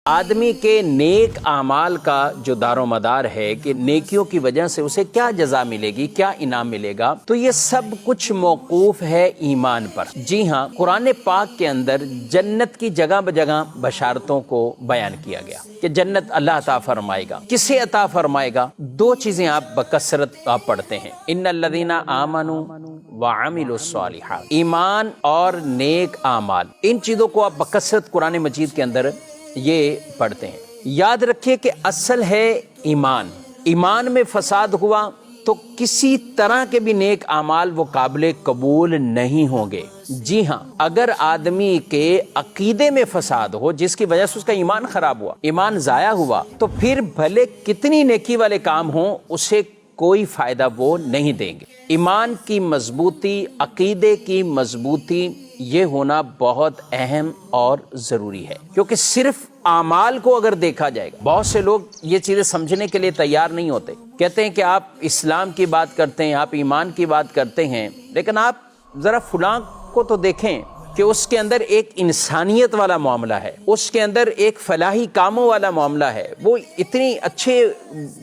آدمی کے نیک اعمال کا جو دار و مدار ہے کہ نیکیوں کی وجہ سے اسے کیا جزا ملے گی، کیا انعام ملے گا، تو یہ سب کچھ موقوف ہے ایمان پر۔ جی ہاں، قرآن پاک کے اندر جنت کی جگہ بجگہ بشارتوں کو بیان کیا گیا کہ جنت اللہ عطا فرمائے گا۔ کسے عطا فرمائے گا؟ دو چیزیں آپ بکثرت پڑھتے ہیں، ان الذین آمنوا وعملوا الصالحات، ایمان اور نیک اعمال، ان چیزوں کو آپ بکثرت قرآن مجید کے اندر یہ پڑھتے ہیں۔ یاد رکھیے کہ اصل ہے ایمان، ایمان میں فساد ہوا تو کسی طرح کے بھی نیک اعمال وہ قابل قبول نہیں ہوں گے۔ جی ہاں، اگر آدمی کے عقیدے میں فساد ہو جس کی وجہ سے اس کا ایمان خراب ہوا، ایمان ضائع ہوا، تو پھر بھلے کتنی نیکی والے کام ہوں اسے کوئی فائدہ وہ نہیں دیں گے۔ ایمان کی مضبوطی، عقیدے کی مضبوطی، یہ ہونا بہت اہم اور ضروری ہے، کیونکہ صرف اعمال کو اگر دیکھا جائے گا، بہت سے لوگ یہ چیزیں سمجھنے کے لیے تیار نہیں ہوتے، کہتے ہیں کہ آپ اسلام کی بات کرتے ہیں، آپ ایمان کی بات کرتے ہیں، لیکن آپ ذرا فلاں کو تو دیکھیں کہ اس کے اندر ایک انسانیت والا معاملہ ہے، اس کے اندر ایک فلاحی کاموں والا معاملہ ہے، وہ اتنی اچھے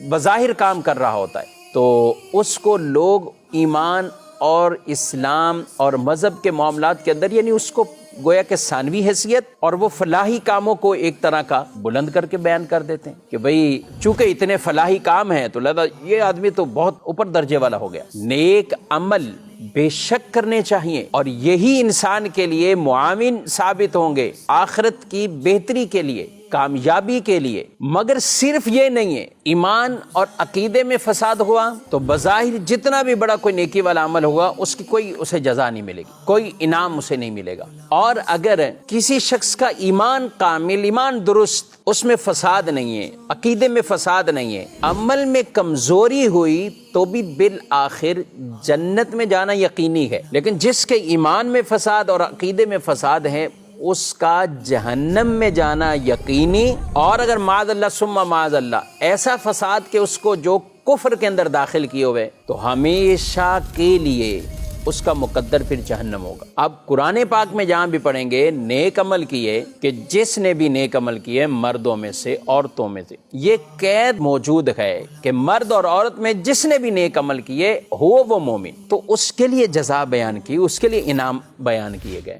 بظاہر کام کر رہا ہوتا ہے، تو اس کو لوگ ایمان اور اسلام اور مذہب کے معاملات کے اندر یعنی اس کو گویا کہ ثانوی حیثیت اور وہ فلاحی کاموں کو ایک طرح کا بلند کر کے بیان کر دیتے ہیں کہ بھئی چونکہ اتنے فلاحی کام ہیں تو لگا یہ آدمی تو بہت اوپر درجے والا ہو گیا۔ نیک عمل بے شک کرنے چاہیے اور یہی انسان کے لیے معاون ثابت ہوں گے آخرت کی بہتری کے لیے، کامیابی کے لیے۔ مگر صرف یہ نہیں ہے، ایمان اور عقیدے میں فساد ہوا تو بظاہر جتنا بھی بڑا کوئی نیکی والا عمل ہوگا اس کی کوئی اسے جزا نہیں ملے گی، کوئی انعام اسے نہیں ملے گا۔ اور اگر کسی شخص کا ایمان کامل، ایمان درست، اس میں فساد نہیں ہے، عقیدے میں فساد نہیں ہے، عمل میں کمزوری ہوئی تو بھی بالآخر جنت میں جانا یقینی ہے، لیکن جس کے ایمان میں فساد اور عقیدے میں فساد ہے اس کا جہنم میں جانا یقینی، اور اگر معاذ اللہ ثم معاذ اللہ ایسا فساد کہ اس کو جو کفر کے اندر داخل کیے ہوئے تو ہمیشہ کے لیے اس کا مقدر پھر جہنم ہوگا۔ اب قرآن پاک میں جہاں بھی پڑھیں گے نیک عمل کیے کہ جس نے بھی نیک عمل کیے مردوں میں سے عورتوں میں سے، یہ قید موجود ہے کہ مرد اور عورت میں جس نے بھی نیک عمل کیے ہو وہ مومن، تو اس کے لیے جزا بیان کی، اس کے لیے انعام بیان کیے گئے۔